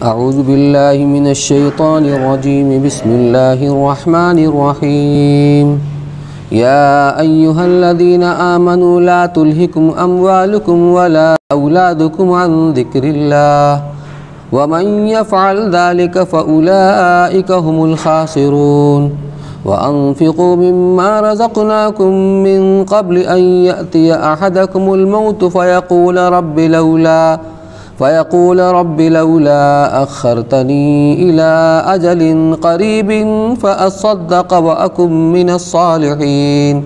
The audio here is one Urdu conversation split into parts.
اعوذ باللہ من الشیطان الرجیم بسم اللہ الرحمن الرحیم یا ایہا الذین آمنوا لا تلہکم اموالکم ولا اولادکم عن ذکر اللہ ومن یفعل ذلک فاولئک هم الخاسرون وأنفقوا مما رزقناكم من قبل أن يأتي أحدكم الموت فيقول رب لولا أخرتني إلى أجل قريب فأصدق وأكن من الصالحين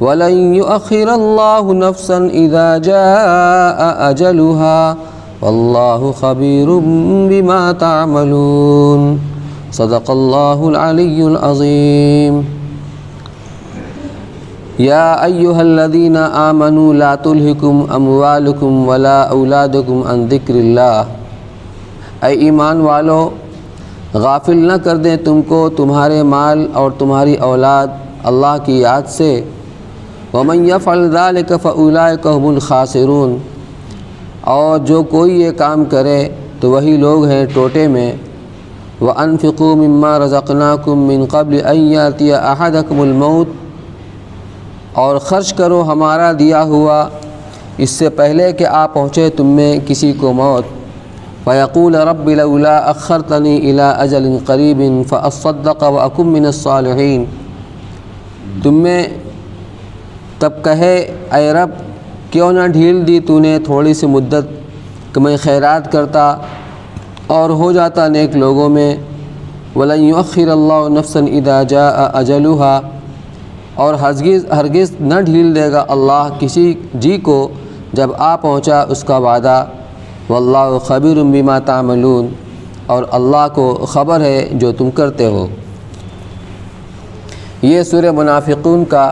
ولن يؤخر الله نفسا إذا جاء أجلها والله خبير بما تعملون صدق اللہ العلی العظیم یا ایہا الذین آمنوا لا تلہکم اموالکم ولا اولادکم عن ذکر اللہ، اے ایمان والو غافل نہ کر دیں تم کو تمہارے مال اور تمہاری اولاد اللہ کی یاد سے، ومن یفعل ذلک فاولئک هم الخاسرون، اور جو کوئی یہ کام کرے تو وہی لوگ ہیں ٹوٹے میں، وَأَنفِقُوا مِمَّا رَزَقْنَاكُم مِّن قَبْلِ أَن يَأْتِيَ أَحَدَكُمُ الْمَوْتُ، اور خرچ کرو ہمارا دیا ہوا اس سے پہلے کہ آ پہنچے تم میں کسی کو موت، فَيَقُولَ رَبِّ لَوْلَا أَخَّرْتَنِي إِلَىٰ أَجَلٍ قَرِيبٍ فَأَصَّدَّقَ وَأَكُن مِّنَ الصَّالِحِينَ، تم میں تب کہے اے رب کیوں نہ ڈھیل دی تو نے تھوڑی سی مدت کہ میں خیرات کرتا اور ہو جاتا نیک لوگوں میں، وَلَن يُؤَخِّرَ اللَّهُ نَفْسًا إِذَا جَاءَ أَجَلُهَا، اور ہرگز نہ ڈھیل دے گا اللہ کسی جی کو جب آ پہنچا اس کا وعدہ، وَاللَّهُ خَبِيرٌ بِمَا تَعْمَلُونَ، اور اللہ کو خبر ہے جو تم کرتے ہو۔ یہ سورہ منافقون کا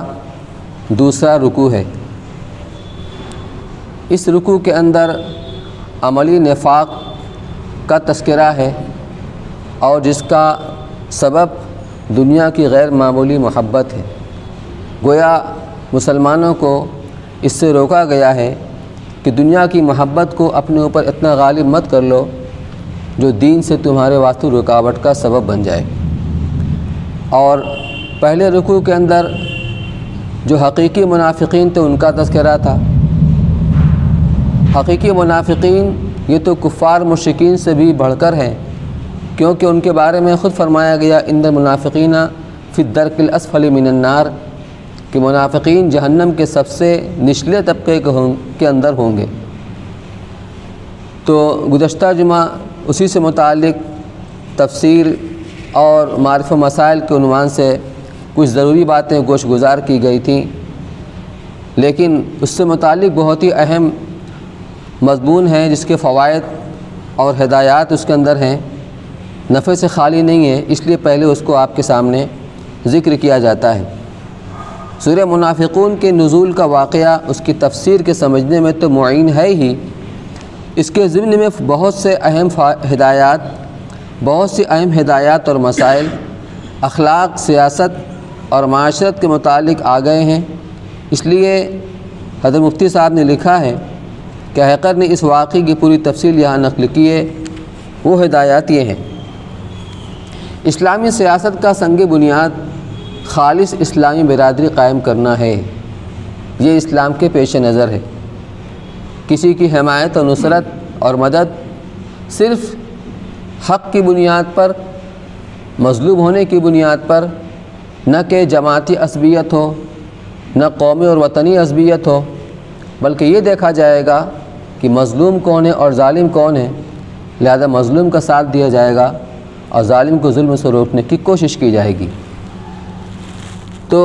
دوسرا رکوع ہے۔ اس رکوع کے اندر عملی نفاق کا تذکرہ ہے، اور جس کا سبب دنیا کی غیر معمولی محبت ہے۔ گویا مسلمانوں کو اس سے روکا گیا ہے کہ دنیا کی محبت کو اپنے اوپر اتنا غالب مت کر لو جو دین سے تمہارے واسطے رکاوٹ کا سبب بن جائے۔ اور پہلے رکوع کے اندر جو حقیقی منافقین تھے ان کا تذکرہ تھا۔ حقیقی منافقین یہ تو کفار مشرکین سے بھی بڑھ کر ہیں، کیونکہ ان کے بارے میں خود فرمایا گیا ان المنافقین فی الدرک الاسفل من النار، کہ منافقین جہنم کے سب سے نچلے طبقے کے اندر ہوں گے۔ تو گزشتہ جمعہ اسی سے متعلق تفسیر اور معرفت مسائل کے عنوان سے کچھ ضروری باتیں گوش گزار کی گئی تھیں، لیکن اس سے متعلق بہت ہی اہم مضمون ہیں جس کے فوائد اور ہدایات اس کے اندر ہیں، نفع سے خالی نہیں ہے، اس لیے پہلے اس کو آپ کے سامنے ذکر کیا جاتا ہے۔ سورہ منافقون کے نزول کا واقعہ اس کی تفسیر کے سمجھنے میں تو معین ہے ہی، اس کے ضمن میں بہت سے اہم ہدایات اور مسائل اخلاق، سیاست اور معاشرت کے متعلق آ گئے ہیں۔ اس لیے حضرت مفتی صاحب نے لکھا ہے کہ حقیقت نے اس واقعے کی پوری تفصیل یہاں نقل کی ہے۔ وہ ہدایات یہ ہیں: اسلامی سیاست کا سنگ بنیاد خالص اسلامی برادری قائم کرنا ہے، یہ اسلام کے پیش نظر ہے۔ کسی کی حمایت و نصرت اور مدد صرف حق کی بنیاد پر، مظلوم ہونے کی بنیاد پر، نہ کہ جماعتی عصبیت ہو، نہ قومی اور وطنی عصبیت ہو، بلکہ یہ دیکھا جائے گا کہ مظلوم کون ہے اور ظالم کون ہے، لہذا مظلوم کا ساتھ دیا جائے گا اور ظالم کو ظلم سے روکنے کی کوشش کی جائے گی۔ تو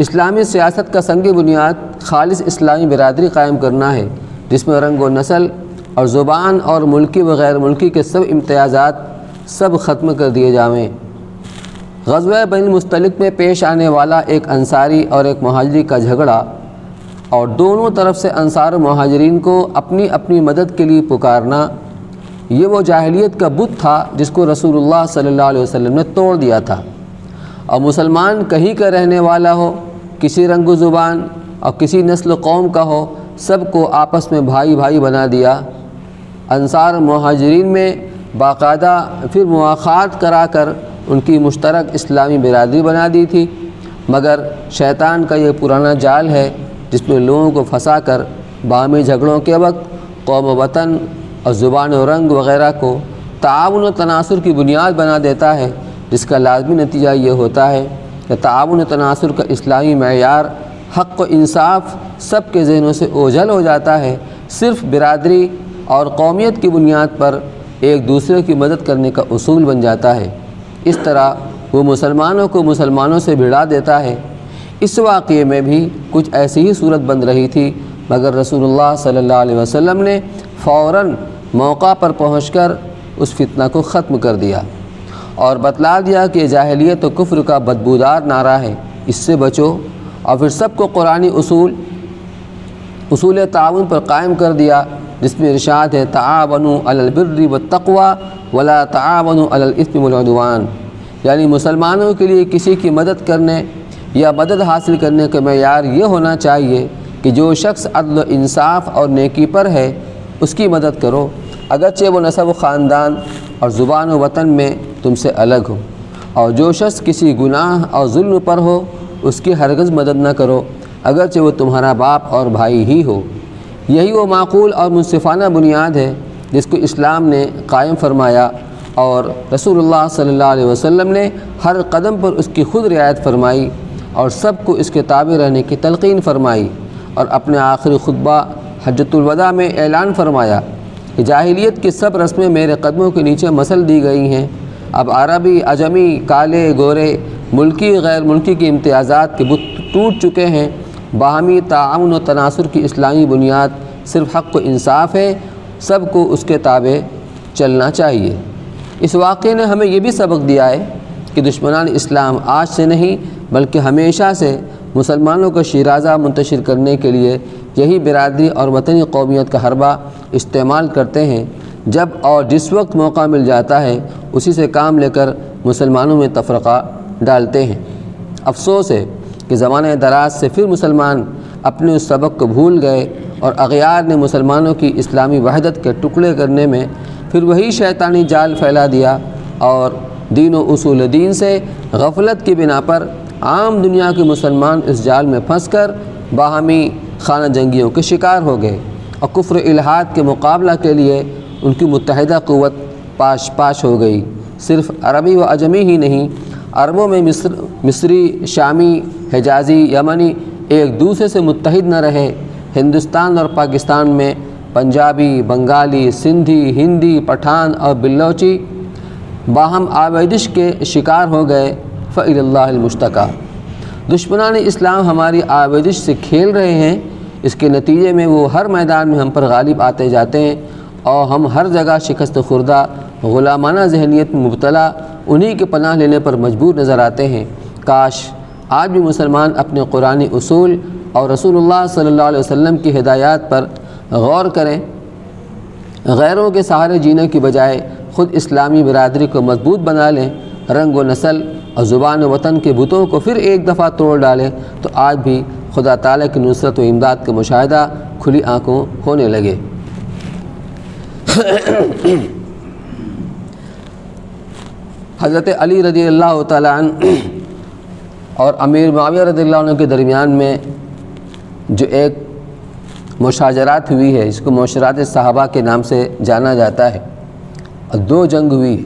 اسلامی سیاست کا سنگ بنیاد خالص اسلامی برادری قائم کرنا ہے، جس میں رنگ و نسل اور زبان اور ملکی و غیر ملکی کے سب امتیازات سب ختم کر دیے جائیں۔ غزوہ بین المستلق میں پیش آنے والا ایک انصاری اور ایک مہاجری کا جھگڑا، اور دونوں طرف سے انصار و مہاجرین کو اپنی اپنی مدد کے لیے پکارنا، یہ وہ جاہلیت کا بت تھا جس کو رسول اللہ صلی اللہ علیہ وسلم نے توڑ دیا تھا۔ اور مسلمان کہیں کا رہنے والا ہو، کسی رنگ و زبان اور کسی نسل و قوم کا ہو، سب کو آپس میں بھائی بھائی بنا دیا۔ انصار و مہاجرین میں باقاعدہ پھر مواخات کرا کر ان کی مشترک اسلامی برادری بنا دی تھی، مگر شیطان کا یہ پرانا جال ہے جس میں لوگوں کو پھنسا کر باہمی جھگڑوں کے وقت قوم و وطن اور زبان و رنگ وغیرہ کو تعاون و تناصر کی بنیاد بنا دیتا ہے، جس کا لازمی نتیجہ یہ ہوتا ہے کہ تعاون و تناصر کا اسلامی معیار حق و انصاف سب کے ذہنوں سے اوجھل ہو جاتا ہے، صرف برادری اور قومیت کی بنیاد پر ایک دوسرے کی مدد کرنے کا اصول بن جاتا ہے۔ اس طرح وہ مسلمانوں کو مسلمانوں سے بھڑا دیتا ہے۔ اس واقعے میں بھی کچھ ایسی ہی صورت بن رہی تھی، مگر رسول اللہ صلی اللہ علیہ وسلم نے فوراً موقع پر پہنچ کر اس فتنہ کو ختم کر دیا اور بتلا دیا کہ جاہلیت و کفر کا بدبودار نعرہ ہے، اس سے بچو، اور پھر سب کو قرآنی اصول تعاون پر قائم کر دیا، جس میں ارشاد ہے تعاونوا علی البر والتقوی ولا تعاونوا علی الاثم والعدوان، یعنی مسلمانوں کے لیے کسی کی مدد کرنے یا مدد حاصل کرنے کا معیار یہ ہونا چاہیے کہ جو شخص عدل و انصاف اور نیکی پر ہے اس کی مدد کرو، اگرچہ وہ نسب و خاندان اور زبان و وطن میں تم سے الگ ہو، اور جو شخص کسی گناہ اور ظلم پر ہو اس کی ہرگز مدد نہ کرو، اگرچہ وہ تمہارا باپ اور بھائی ہی ہو۔ یہی وہ معقول اور منصفانہ بنیاد ہے جس کو اسلام نے قائم فرمایا، اور رسول اللہ صلی اللہ علیہ وسلم نے ہر قدم پر اس کی خود رعایت فرمائی اور سب کو اس کے تابع رہنے کی تلقین فرمائی، اور اپنے آخری خطبہ حجۃ الوداع میں اعلان فرمایا کہ جاہلیت کی سب رسمیں میرے قدموں کے نیچے مسل دی گئی ہیں، اب عربی، عجمی، کالے، گورے، ملکی، غیر ملکی کے امتیازات کے بت ٹوٹ چکے ہیں، باہمی تعاون و تناصر کی اسلامی بنیاد صرف حق و انصاف ہے، سب کو اس کے تابع چلنا چاہیے۔ اس واقعے نے ہمیں یہ بھی سبق دیا ہے کہ دشمنان اسلام آج سے نہیں بلکہ ہمیشہ سے مسلمانوں کو شیرازہ منتشر کرنے کے لیے یہی برادری اور وطنی قومیت کا حربہ استعمال کرتے ہیں، جب اور جس وقت موقع مل جاتا ہے اسی سے کام لے کر مسلمانوں میں تفرقہ ڈالتے ہیں۔ افسوس ہے کہ زمانہ دراز سے پھر مسلمان اپنے اس سبق کو بھول گئے اور اغیار نے مسلمانوں کی اسلامی وحدت کے ٹکڑے کرنے میں پھر وہی شیطانی جال پھیلا دیا، اور دین و اصول دین سے غفلت کی بنا پر عام دنیا کے مسلمان اس جال میں پھنس کر باہمی خانہ جنگیوں کے شکار ہو گئے، اور کفر الحاد کے مقابلہ کے لیے ان کی متحدہ قوت پاش ہو گئی۔ صرف عربی و عجمی ہی نہیں، عربوں میں مصری، شامی، حجازی، یمنی ایک دوسرے سے متحد نہ رہے۔ ہندوستان اور پاکستان میں پنجابی، بنگالی، سندھی، ہندی، پٹھان اور بلوچی باہم آویدش کے شکار ہو گئے۔ فإلی اللہ المشتکیٰ۔ دشمنان اسلام ہماری آویدش سے کھیل رہے ہیں، اس کے نتیجے میں وہ ہر میدان میں ہم پر غالب آتے جاتے ہیں، اور ہم ہر جگہ شکست خوردہ غلامانہ ذہنیت میں مبتلا انہی کے پناہ لینے پر مجبور نظر آتے ہیں۔ کاش آج بھی مسلمان اپنے قرآنی اصول اور رسول اللہ صلی اللہ علیہ وسلم کی ہدایات پر غور کریں، غیروں کے سہارے جینے کی بجائے خود اسلامی برادری کو مضبوط بنا لیں، رنگ و نسل اور زبان و وطن کے بتوں کو پھر ایک دفعہ توڑ ڈالیں، تو آج بھی خدا تعالیٰ کی نصرت و امداد کا مشاہدہ کھلی آنکھوں ہونے لگے۔ حضرت علی رضی اللہ تعالیٰ عنہ اور امیر معاویہ رضی اللہ عنہ کے درمیان میں جو ایک مشاجرات ہوئی ہے، اس کو معاشرات صحابہ کے نام سے جانا جاتا ہے، اور دو جنگ ہوئی۔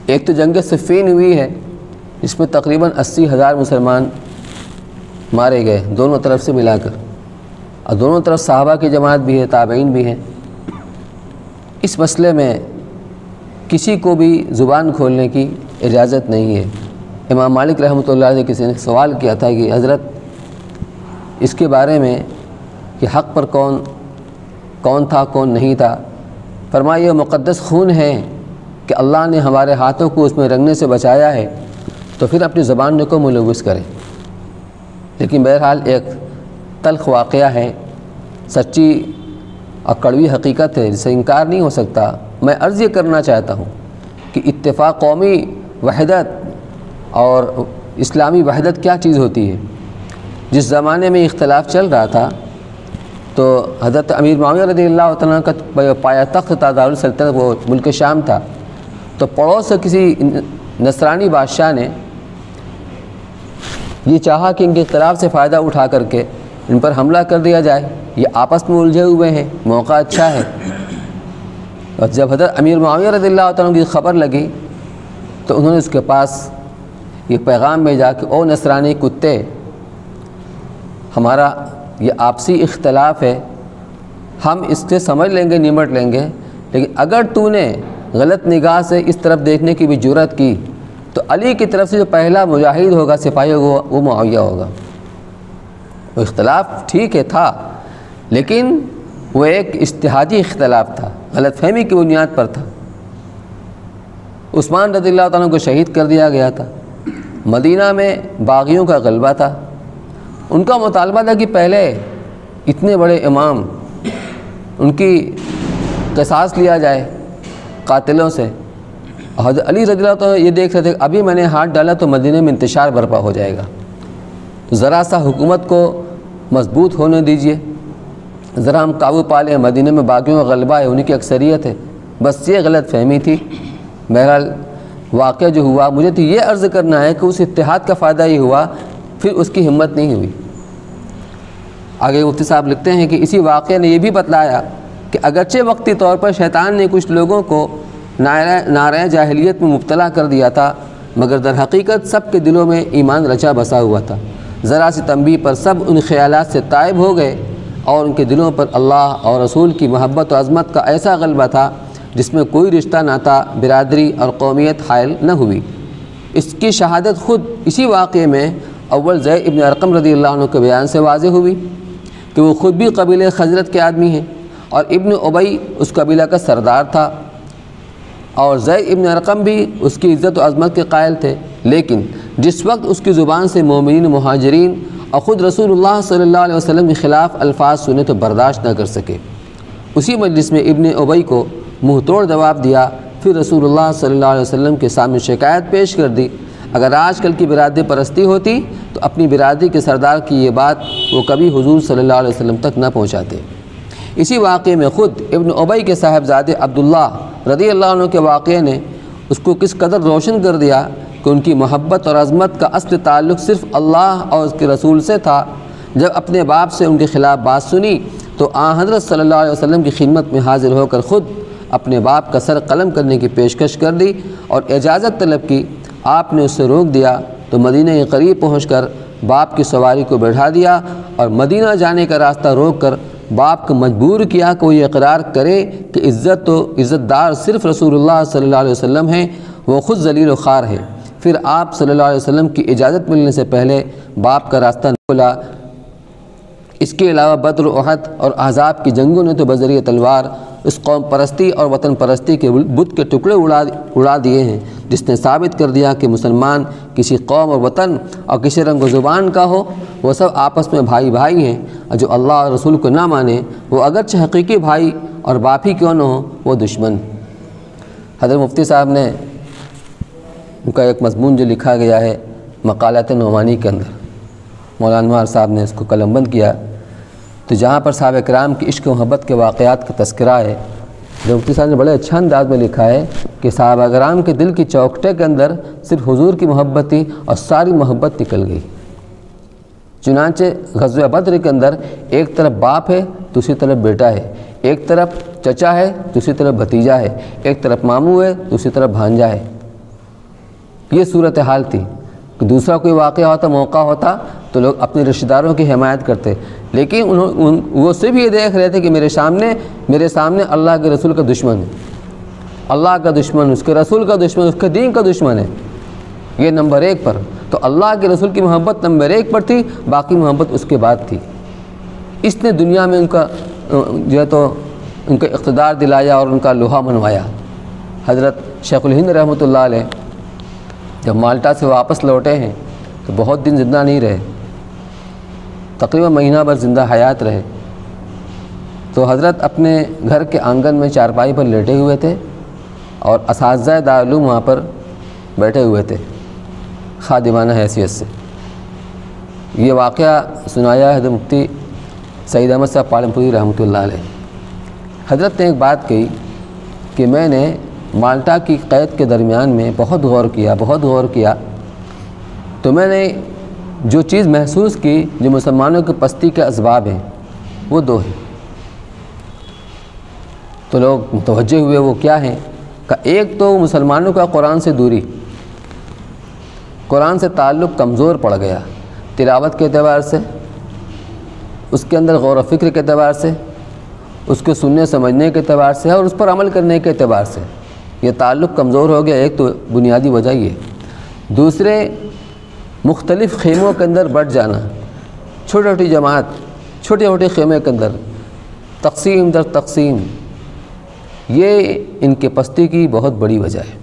ایک تو جنگ صفین ہوئی ہے، جس میں تقریباً 80,000 مسلمان مارے گئے دونوں طرف سے ملا کر، اور دونوں طرف صحابہ کی جماعت بھی ہے، تابعین بھی ہیں۔ اس مسئلے میں کسی کو بھی زبان کھولنے کی اجازت نہیں ہے۔ امام مالک رحمۃ اللہ علیہ کسی نے سوال کیا تھا کہ حضرت اس کے بارے میں کہ حق پر کون تھا کون نہیں تھا، فرمایا یہ مقدس خون ہے کہ اللہ نے ہمارے ہاتھوں کو اس میں رنگنے سے بچایا ہے، تو پھر اپنی زبان کو ملوث کریں۔ لیکن بہرحال ایک تلخ واقعہ ہے، سچی اور کڑوی حقیقت ہے، جسے انکار نہیں ہو سکتا۔ میں عرض یہ کرنا چاہتا ہوں کہ اتفاق قومی وحدت اور اسلامی وحدت کیا چیز ہوتی ہے۔ جس زمانے میں اختلاف چل رہا تھا تو حضرت امیر معاویہ رضی اللہ تعالیٰ کا پایا تخت تھا، دارالسلطنت وہ ملک شام تھا، تو پڑوس سے کسی نصرانی بادشاہ نے یہ چاہا کہ ان کے اختلاف سے فائدہ اٹھا کر کے ان پر حملہ کر دیا جائے، یہ آپس میں الجھے ہوئے ہیں، موقع اچھا ہے۔ اور جب حضرت امیر معاویہ رضی اللہ تعالیٰ کی خبر لگی تو انہوں نے اس کے پاس یہ پیغام بھیجا کہ او نصرانی کتے، ہمارا یہ آپسی اختلاف ہے، ہم اس سے سمجھ لیں گے، نمٹ لیں گے، لیکن اگر تو نے غلط نگاہ سے اس طرف دیکھنے کی بھی جرأت کی تو علی کی طرف سے جو پہلا مجاہد ہوگا، سپاہی ہوگا، وہ معاویہ ہوگا۔ وہ اختلاف ٹھیک ہے تھا، لیکن وہ ایک اجتہادی اختلاف تھا، غلط فہمی کی بنیاد پر تھا۔ عثمان رضی اللہ تعالیٰ کو شہید کر دیا گیا تھا، مدینہ میں باغیوں کا غلبہ تھا، ان کا مطالبہ تھا کہ پہلے اتنے بڑے امام ان کی قصاص لیا جائے قاتلوں سے۔ حضرت علی رضی اللہ تعالیٰ یہ دیکھ رہے تھے کہ ابھی میں نے ہاتھ ڈالا تو مدینہ میں انتشار برپا ہو جائے گا، تو ذرا سا حکومت کو مضبوط ہونے دیجئے، ذرا ہم قابو پا لیں، مدینہ میں باغیوں کا غلبہ ہے، انہی کی اکثریت ہے۔ بس یہ غلط فہمی تھی۔ بہرحال واقعہ جو ہوا، مجھے تو یہ عرض کرنا ہے کہ اس اتحاد کا فائدہ یہ ہوا، پھر اس کی ہمت نہیں ہوئی۔ آگے مفتی صاحب لکھتے ہیں کہ اسی واقعے نے یہ بھی بتلایا کہ اگرچہ وقتی طور پر شیطان نے کچھ لوگوں کو نعرہ جاہلیت میں مبتلا کر دیا تھا، مگر در حقیقت سب کے دلوں میں ایمان رچا بسا ہوا تھا۔ ذرا سی تنبیہ پر سب ان خیالات سے تائب ہو گئے اور ان کے دلوں پر اللہ اور رسول کی محبت و عظمت کا ایسا غلبہ تھا جس میں کوئی رشتہ ناتا، برادری اور قومیت حائل نہ ہوئی۔ اس کی شہادت خود اسی واقعے میں اول زید ابن ارقم رضی اللہ عنہ کے بیان سے واضح ہوئی کہ وہ خود بھی قبیلہ خزرج کے آدمی ہیں اور ابن ابی اس قبیلہ کا سردار تھا، اور زید ابن ارقم بھی اس کی عزت و عظمت کے قائل تھے، لیکن جس وقت اس کی زبان سے مومنین مہاجرین اور خود رسول اللہ صلی اللہ علیہ وسلم کے خلاف الفاظ سنے تو برداشت نہ کر سکے۔ اسی مجلس میں ابن ابی کو منہ توڑ جواب دیا، پھر رسول اللہ صلی اللہ علیہ وسلم کے سامنے شکایت پیش کر دی۔ اگر آج کل کی برادری پرستی ہوتی تو اپنی برادری کے سردار کی یہ بات وہ کبھی حضور صلی اللہ علیہ وسلم تک نہ پہنچاتے۔ اسی واقعے میں خود ابن ابی کے صاحبزادے عبداللہ رضی اللہ عنہ کے واقعے نے اس کو کس قدر روشن کر دیا کہ ان کی محبت اور عظمت کا اصل تعلق صرف اللہ اور اس کے رسول سے تھا۔ جب اپنے باپ سے ان کے خلاف بات سنی تو حضرت صلی اللہ علیہ وسلم کی خدمت میں حاضر ہو کر خود اپنے باپ کا سر قلم کرنے کی پیشکش کر دی اور اجازت طلب کی۔ آپ نے اس سے روک دیا تو مدینہ کے قریب پہنچ کر باپ کی سواری کو بٹھا دیا اور مدینہ جانے کا راستہ روک کر باپ کو مجبور کیا کہ وہ یہ اقرار کرے کہ عزت دار صرف رسول اللہ صلی اللہ علیہ وسلم ہیں، وہ خود ذلیل و خوار ہے۔ پھر آپ صلی اللہ علیہ وسلم کی اجازت ملنے سے پہلے باپ کا راستہ نہ کھلا۔ اس کے علاوہ بدر و احد اور احزاب کی جنگوں نے تو بذریعہ تلوار اس قوم پرستی اور وطن پرستی کے بت کے ٹکڑے اڑا دیے ہیں، جس نے ثابت کر دیا کہ مسلمان کسی قوم اور وطن اور کسی رنگ و زبان کا ہو، وہ سب آپس میں بھائی بھائی ہیں، اور جو اللہ اور رسول کو نہ مانے وہ اگرچہ حقیقی بھائی اور باپ ہی کیوں نہ ہو، وہ دشمن۔ حضرت مفتی صاحب نے ان کا ایک مضمون جو لکھا گیا ہے مقالات نعمانی کے اندر، مولانا انوار صاحب نے اس کو قلم بند کیا، تو جہاں پر صحابہ کرام کی عشق و محبت کے واقعات کا تذکرہ ہے، مفتی صاحب نے بڑے اچھا انداز میں لکھا ہے کہ صحابہ کرام کے دل کی چوکھٹے کے اندر صرف حضور کی محبت تھی اور ساری محبت نکل گئی۔ چنانچہ غزوہ بدر کے اندر ایک طرف باپ ہے، دوسری طرف بیٹا ہے، ایک طرف چچا ہے، دوسری طرف بھتیجا ہے، ایک طرف ماموں ہے، دوسری طرف بھانجا ہے۔ یہ صورتحال تھی کہ دوسرا کوئی واقعہ ہوتا، موقع ہوتا تو لوگ اپنے رشتہ داروں کی حمایت کرتے، لیکن وہ صرف یہ دیکھ رہے تھے کہ میرے سامنے اللہ کے رسول کا دشمن ہے، اللہ کا دشمن، اس کے رسول کا دشمن، اس کے دین کا دشمن ہے، یہ نمبر ایک پر۔ تو اللہ کے رسول کی محبت نمبر ایک پر تھی، باقی محبت اس کے بعد تھی۔ اس نے دنیا میں ان کا جو ہے تو ان کا اقتدار دلایا اور ان کا لوہا منوایا۔ حضرت شیخ الہند رحمۃ اللہ علیہ جب مالٹا سے واپس لوٹے ہیں تو بہت دن زندہ نہیں رہے، تقریباً مہینہ بھر زندہ حیات رہے۔ تو حضرت اپنے گھر کے آنگن میں چارپائی پر لیٹے ہوئے تھے اور اساتذہ دارالعلوم وہاں پر بیٹھے ہوئے تھے خادمانہ حیثیت سے۔ یہ واقعہ سنایا حضرت مفتی سید احمد صاحب پالنپوری رحمۃ اللہ علیہ۔ حضرت نے ایک بات کہی کہ میں نے مالٹا کی قید کے درمیان میں بہت غور کیا تو میں نے جو چیز محسوس کی جو مسلمانوں کی پستی کے اسباب ہیں وہ دو ہیں۔ تو لوگ متوجہ ہوئے وہ کیا ہیں؟ کہ ایک تو مسلمانوں کا قرآن سے دوری، قرآن سے تعلق کمزور پڑ گیا، تلاوت کے اعتبار سے، اس کے اندر غور و فکر کے اعتبار سے، اس کو سننے سمجھنے کے اعتبار سے اور اس پر عمل کرنے کے اعتبار سے یہ تعلق کمزور ہو گیا۔ ایک تو بنیادی وجہ یہ۔ دوسرے، مختلف خیموں کے اندر بٹ جانا، چھوٹی جماعت، چھوٹے خیمے کے اندر تقسیم در تقسیم، یہ ان کے پستی کی بہت بڑی وجہ ہے۔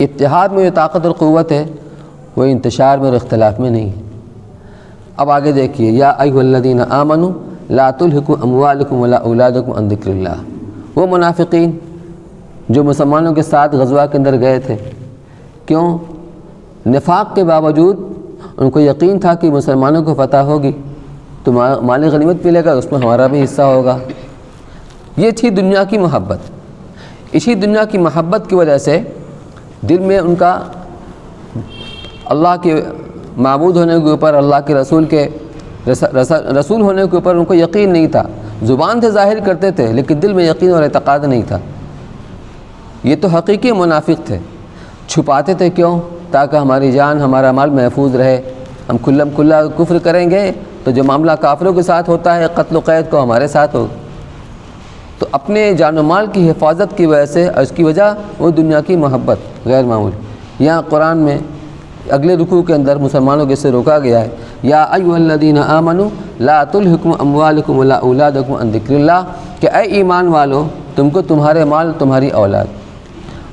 اتحاد میں جو طاقت اور قوت ہے وہ انتشار میں اور اختلاف میں نہیں ہے۔ اب آگے دیکھیے، یا ایھا الذین آمنوا لا تلھکم اموالکم ولا اولادکم عن ذکر اللہ۔ وہ منافقین جو مسلمانوں کے ساتھ غزوہ کے اندر گئے تھے، کیوں؟ نفاق کے باوجود ان کو یقین تھا کہ مسلمانوں کو فتح ہوگی تو مال غنیمت ملے گا، اس میں ہمارا بھی حصہ ہوگا۔ یہ تھی دنیا کی محبت۔ اسی دنیا کی محبت کی وجہ سے دل میں ان کا اللہ کے معبود ہونے کے اوپر، اللہ کے رسول ہونے کے اوپر ان کو یقین نہیں تھا۔ زبان سے ظاہر کرتے تھے لیکن دل میں یقین اور اعتقاد نہیں تھا۔ یہ تو حقیقی منافق تھے۔ چھپاتے تھے کیوں؟ تاکہ ہماری جان، ہمارا مال محفوظ رہے۔ ہم کھلم کھلا کفر کریں گے تو جو معاملہ کافروں کے ساتھ ہوتا ہے قتل و قید کو ہمارے ساتھ ہو۔ تو اپنے جان و مال کی حفاظت کی وجہ سے، اور اس کی وجہ وہ دنیا کی محبت غیر معمولی۔ یہاں قرآن میں اگلے رکوع کے اندر مسلمانوں کے سے روکا گیا ہے، یا ایھا الذین آمنوا لا تلھکم اموالکم ولا اولادکم عن ذکر اللہ، کہ اے ایمان والو، تم کو تمہارے مال، تمہاری اولاد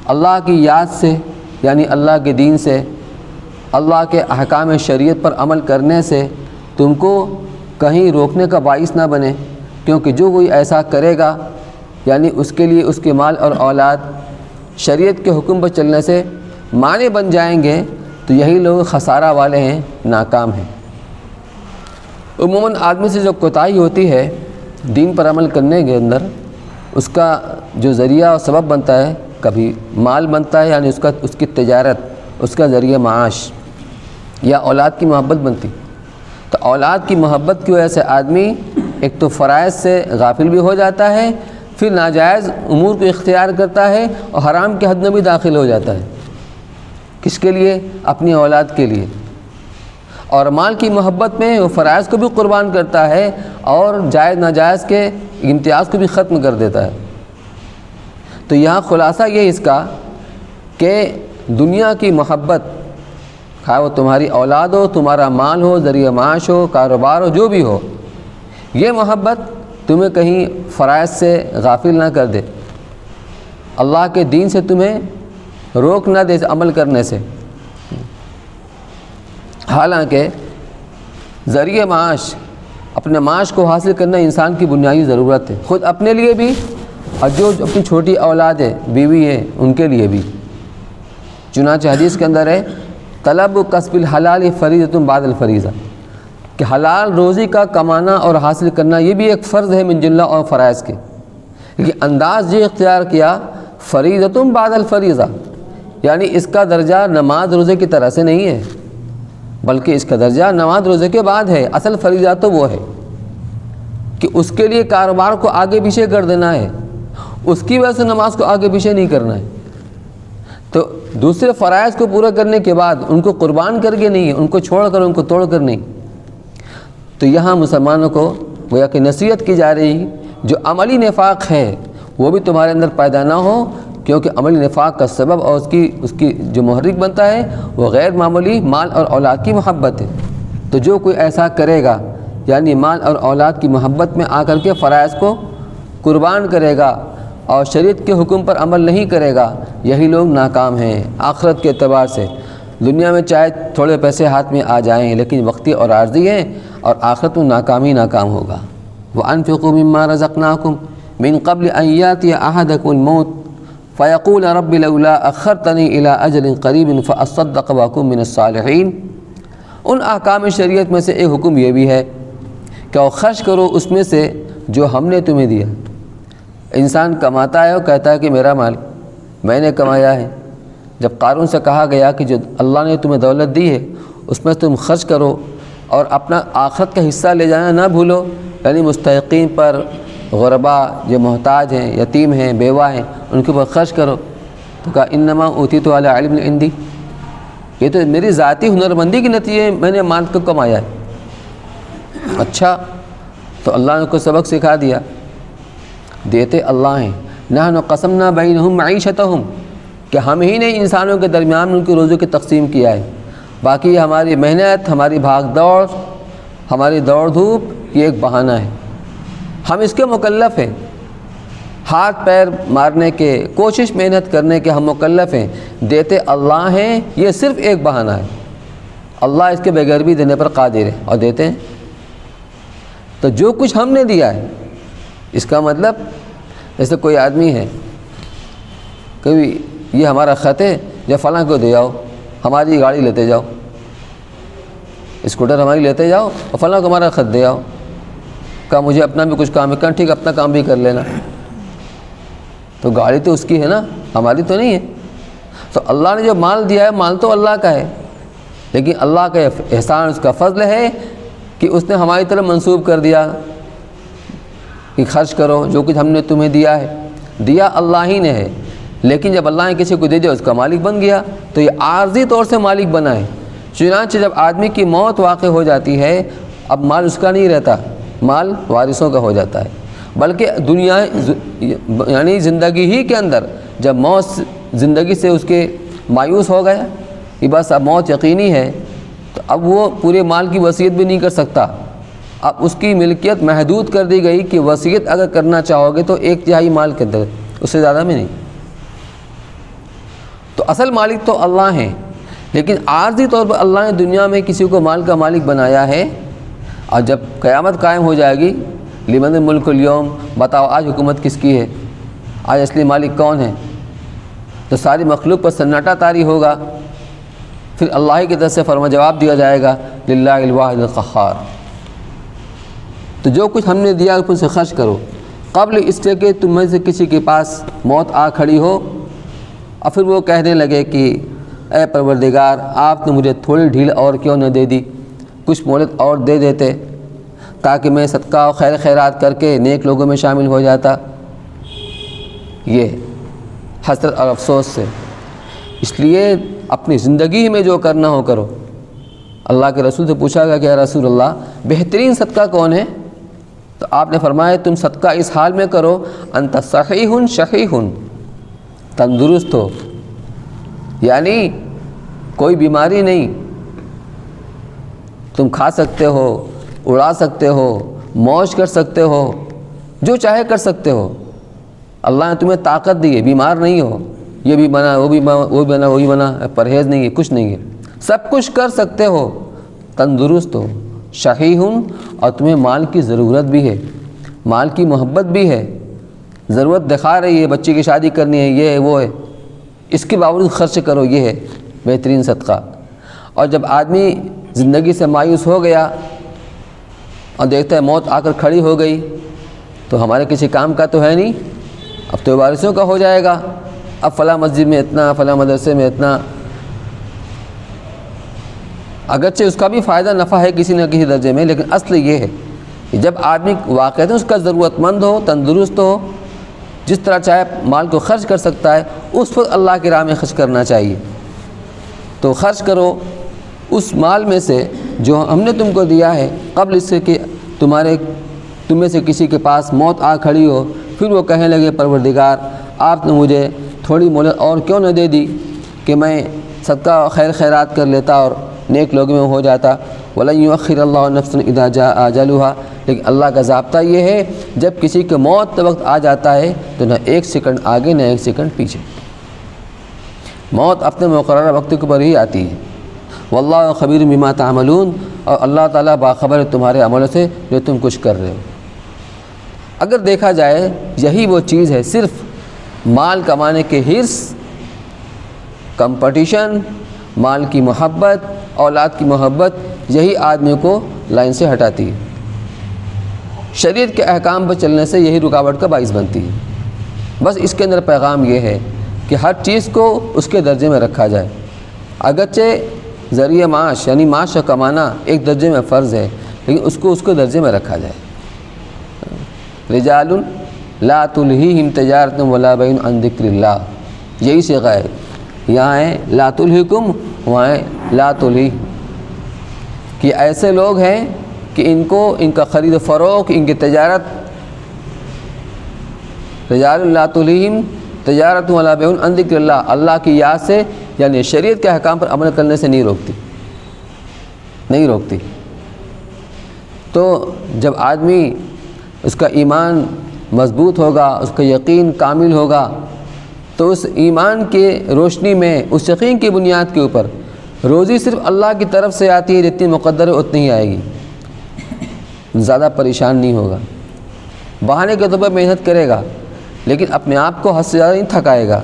اللہ کی یاد سے، یعنی اللہ کے دین سے، اللہ کے احکام شریعت پر عمل کرنے سے تم کو کہیں روکنے کا باعث نہ بنے، کیونکہ جو کوئی ایسا کرے گا یعنی اس کے لیے اس کے مال اور اولاد شریعت کے حکم پر چلنے سے مانع بن جائیں گے تو یہی لوگ خسارہ والے ہیں، ناکام ہیں۔ عموماً آدمی سے جو کوتاہی ہوتی ہے دین پر عمل کرنے کے اندر، اس کا جو ذریعہ اور سبب بنتا ہے، کبھی مال بنتا ہے یعنی اس کی تجارت، اس کا ذریعہ معاش، یا اولاد کی محبت بنتی۔ تو اولاد کی محبت کی وجہ سے آدمی ایک تو فرائض سے غافل بھی ہو جاتا ہے، پھر ناجائز امور کو اختیار کرتا ہے اور حرام کے حد میں بھی داخل ہو جاتا ہے۔ کس کے لیے؟ اپنی اولاد کے لیے۔ اور مال کی محبت میں وہ فرائض کو بھی قربان کرتا ہے اور جائز ناجائز کے امتیاز کو بھی ختم کر دیتا ہے۔ تو یہاں خلاصہ یہ اس کا کہ دنیا کی محبت، خواہ وہ تمہاری اولاد ہو، تمہارا مال ہو، ذریعہ معاش ہو، کاروبار ہو، جو بھی ہو، یہ محبت تمہیں کہیں فرائض سے غافل نہ کر دے، اللہ کے دین سے تمہیں روک نہ دے عمل کرنے سے۔ حالانکہ ذریعہ معاش، اپنے معاش کو حاصل کرنا انسان کی بنیادی ضرورت ہے، خود اپنے لیے بھی اور جو اپنی چھوٹی اولاد ہے، بیوی ہے، ان کے لیے بھی۔ چنانچہ حدیث کے اندر ہے، طلب کسب الحلال فریضۃ بعد الفریضہ، کہ حلال روزی کا کمانا اور حاصل کرنا یہ بھی ایک فرض ہے من جملہ اور فرائض کے، لیکن انداز یہ اختیار کیا فریضۃ بعد الفریضہ، یعنی اس کا درجہ نماز روزے کی طرح سے نہیں ہے، بلکہ اس کا درجہ نماز روزے کے بعد ہے۔ اصل فریضہ تو وہ ہے کہ اس کے لیے کاروبار کو آگے پیچھے کر دینا ہے، اس کی وجہ سے نماز کو آگے پیچھے نہیں کرنا ہے۔ تو دوسرے فرائض کو پورا کرنے کے بعد ان کو قربان کر کے نہیں ہے، ان کو چھوڑ کر، ان کو توڑ کر نہیں۔ تو یہاں مسلمانوں کو گویا کہ نصیحت کی جا رہی، جو عملی نفاق ہے وہ بھی تمہارے اندر پیدا نہ ہو، کیونکہ عملی نفاق کا سبب اور اس کی جو محرک بنتا ہے وہ غیر معمولی مال اور اولاد کی محبت ہے۔ تو جو کوئی ایسا کرے گا یعنی مال اور اولاد کی محبت میں آ کر کے فرائض کو قربان کرے گا اور شریعت کے حکم پر عمل نہیں کرے گا، یہی لوگ ناکام ہیں آخرت کے اعتبار سے۔ دنیا میں چاہے تھوڑے پیسے ہاتھ میں آ جائیں لیکن وقتی اور عارضی ہیں، اور آخرت میں ناکام ہوگا۔ وَأَنفِقُوا مِمَّا رَزَقْنَاكُمْ مِن قَبْلِ أَن يَأْتِيَ أَحَدَكُمُ الْمَوْتُ فَيَقُولَ رَبِّ لَوْلَا أَخَّرْتَنِي إِلَىٰ أَجَلٍ قَرِيبٍ فَأَصَّدَّقَ وَأَكُن مِّنَ الصَّالِحِينَ۔ ان احکام شریعت میں سے ایک حکم یہ بھی ہے کہ وہ خرچ کرو اس میں سے جو ہم نے تمہیں دیا۔ انسان کماتا ہے اور کہتا ہے کہ میرا مال میں نے کمایا ہے۔ جب قارون سے کہا گیا کہ جو اللہ نے تمہیں دولت دی ہے اس میں تم خرچ کرو اور اپنا آخرت کا حصہ لے جانا نہ بھولو، یعنی مستحقین پر، غربا جو محتاج ہیں، یتیم ہیں، بیوہ ہیں، ان کے اوپر خرچ کرو، تو کہا انما اوتیت علی علم عندی، یہ تو میری ذاتی ہنرمندی کے نتیجے میں نے مال کو کمایا ہے۔ اچھا، تو اللہ نے کو سبق سکھا دیا، دیتے اللہ ہیں۔ نحن قسمنا بینہم معیشتہم، کہ ہم ہی نے انسانوں کے درمیان ان کی روزوں کی تقسیم کیا ہے، باقی ہماری محنت، ہماری بھاگ دوڑ، ہماری دوڑ دھوپ یہ ایک بہانہ ہے، ہم اس کے مکلف ہیں، ہاتھ پیر مارنے کے، کوشش محنت کرنے کے ہم مکلف ہیں، دیتے اللہ ہیں، یہ صرف ایک بہانہ ہے، اللہ اس کے بغیر بھی دینے پر قادر ہے اور دیتے ہیں۔ تو جو کچھ ہم نے دیا ہے، اس کا مطلب جیسے کوئی آدمی ہے، کبھی یہ ہمارا خط ہے، جب فلاں کو دے آؤ، ہماری گاڑی لیتے جاؤ، اسکوٹر ہماری لیتے جاؤ اور فلاں کو ہمارا خط دے آؤ، کہا مجھے اپنا بھی کچھ کام ہے، کہا ٹھیک اپنا کام بھی کر لینا، تو گاڑی تو اس کی ہے نا، ہماری تو نہیں ہے۔ تو اللہ نے جو مال دیا ہے، مال تو اللہ کا ہے، لیکن اللہ کا احسان، اس کا فضل ہے کہ اس نے ہماری طرف منسوب کر دیا کہ خرچ کرو جو کچھ ہم نے تمہیں دیا ہے، دیا اللہ ہی نے ہے، لیکن جب اللہ نے کسی کو دے دیا اس کا مالک بن گیا، تو یہ عارضی طور سے مالک بنا ہے۔ چنانچہ جب آدمی کی موت واقع ہو جاتی ہے، اب مال اس کا نہیں رہتا، مال وارثوں کا ہو جاتا ہے، بلکہ دنیا یعنی زندگی ہی کے اندر جب موت زندگی سے اس کے مایوس ہو گیا کہ بس اب موت یقینی ہے، تو اب وہ پورے مال کی وصیت بھی نہیں کر سکتا، اب اس کی ملکیت محدود کر دی گئی کہ وصیت اگر کرنا چاہو گے تو 1/3 مال کے اندر، اس سے زیادہ میں نہیں۔ تو اصل مالک تو اللہ ہیں، لیکن عارضی طور پر اللہ نے دنیا میں کسی کو مال کا مالک بنایا ہے، اور جب قیامت قائم ہو جائے گی، لمن الملک اليوم، بتاؤ آج حکومت کس کی ہے، آج اصلی مالک کون ہے، تو ساری مخلوق پر سناٹا طاری ہوگا، پھر اللہ ہی کی طرف سے فرما جواب دیا جائے گا، للہ الواحد القہار۔ تو جو کچھ ہم نے دیا ان سے خرچ کرو، قبل اس کے کہ تم میں سے کسی کے پاس موت آ کھڑی ہو اور پھر وہ کہنے لگے کہ اے پروردگار، آپ نے مجھے تھوڑی ڈھیل اور کیوں نہ دے دی، کچھ مہلت اور دے دیتے تاکہ میں صدقہ و خیر خیرات کر کے نیک لوگوں میں شامل ہو جاتا۔ یہ حسرت اور افسوس سے، اس لیے اپنی زندگی میں جو کرنا ہو کرو۔ اللہ کے رسول سے پوچھا گیا کہ یا رسول اللہ بہترین صدقہ کون ہے؟ تو آپ نے فرمایا تم صدقہ اس حال میں کرو انت صحیح شحیح، تندرست ہو، یعنی کوئی بیماری نہیں، تم کھا سکتے ہو، اڑا سکتے ہو، موج کر سکتے ہو، جو چاہے کر سکتے ہو، اللہ نے تمہیں طاقت دی ہے، بیمار نہیں ہو، یہ بھی بنا وہ بھی بنا وہ بھی بنا وہی بنا، پرہیز نہیں ہے، کچھ نہیں ہے، سب کچھ کر سکتے ہو، تندرست ہو، شحیح، اور تمہیں مال کی ضرورت بھی ہے، مال کی محبت بھی ہے، ضرورت دکھا رہی ہے، بچے کی شادی کرنی ہے، یہ ہے وہ ہے، اس کے باوجود خرچ کرو، یہ ہے بہترین صدقہ۔ اور جب آدمی زندگی سے مایوس ہو گیا اور دیکھتا ہے موت آ کر کھڑی ہو گئی، تو ہمارے کسی کام کا تو ہے نہیں، اب تو وارثوں کا ہو جائے گا، اب فلاں مسجد میں اتنا، فلاں مدرسے میں اتنا، اگرچہ اس کا بھی فائدہ نفع ہے کسی نہ کسی درجے میں، لیکن اصل یہ ہے کہ جب آدمی واقعتاً اس کا ضرورت مند ہو، تندرست ہو، جس طرح چاہے مال کو خرچ کر سکتا ہے، اس پر اللہ کی راہ میں خرچ کرنا چاہیے۔ تو خرچ کرو اس مال میں سے جو ہم نے تم کو دیا ہے، قبل اس سے کہ تم میں سے کسی کے پاس موت آ کھڑی ہو، پھر وہ کہنے لگے پروردگار آپ نے مجھے تھوڑی مہلت اور کیوں نہ دے دی کہ میں صدقہ خیر خیرات کر لیتا اور نیک لوگوں میں ہو جاتا۔ وَلَن يُؤَخِّرَ اللَّهُ نَفْسًا إِذَا جَاءَ أَجَلُهَا، لیکن اللہ کا ضابطہ یہ ہے جب کسی کے موت کا وقت آ جاتا ہے تو نہ ایک سیکنڈ آگے نہ ایک سیکنڈ پیچھے، موت اپنے مقررہ وقت کے اوپر ہی آتی ہے۔ وَاللَّهُ خَبِيرٌ بِمَا تَعْمَلُونَ، اور اللہ تعالیٰ باخبر ہے تمہارے عملوں سے جو تم کچھ کر رہے ہو۔ اگر دیکھا جائے یہی وہ چیز ہے، صرف مال کمانے کے حرص، کمپٹیشن، مال کی محبت، اولاد کی محبت، یہی آدمی کو لائن سے ہٹاتی ہے۔ شریعت کے احکام پر چلنے سے یہی رکاوٹ کا باعث بنتی ہے۔ بس اس کے اندر پیغام یہ ہے کہ ہر چیز کو اس کے درجے میں رکھا جائے، اگرچہ ذریعہ معاش یعنی معاش کا کمانا ایک درجے میں فرض ہے، لیکن اس کو درجے میں رکھا جائے۔ رجال لا تلہیہم تجارت ولا بیع عن ذکر اللہ، یہی صیغہ ہے، یہاں ہے لا تلہکم، وہاں ہے لا تلہیہم، کہ ایسے لوگ ہیں کہ ان کا خرید و فروخت، ان کی تجارت، رجال لا تلہیہم تجارت ولا بیع عن ذکر اللہ، اللہ کی یاد سے یعنی شریعت کے احکام پر عمل کرنے سے نہیں روکتی۔ تو جب آدمی اس کا ایمان مضبوط ہوگا، اس کا یقین کامل ہوگا، تو اس ایمان کے روشنی میں، اس یقین کی بنیاد کے اوپر روزی صرف اللہ کی طرف سے آتی ہے، جتنی مقدر ہے اتنی ہی آئے گی، زیادہ پریشان نہیں ہوگا، بہانے کے طور پر محنت کرے گا لیکن اپنے آپ کو حد سے زیادہ نہیں تھکائے گا،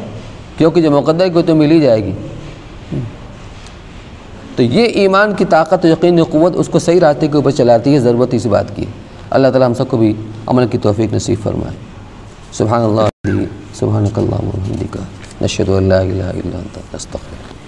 کیونکہ جو مقدر کو تو مل ہی جائے گی۔ تو یہ ایمان کی طاقت و یقین و قوت اس کو صحیح راستے کے اوپر چلاتی ہے، ضرورت اسی بات کی ہے۔ اللہ تعالی ہم سب کو بھی عمل کی توفیق نصیب فرمائے۔ سبحان اللہ سبحانک اللہم و بحمدک، نشہد ان لا الہ الا انت، نستغفرک۔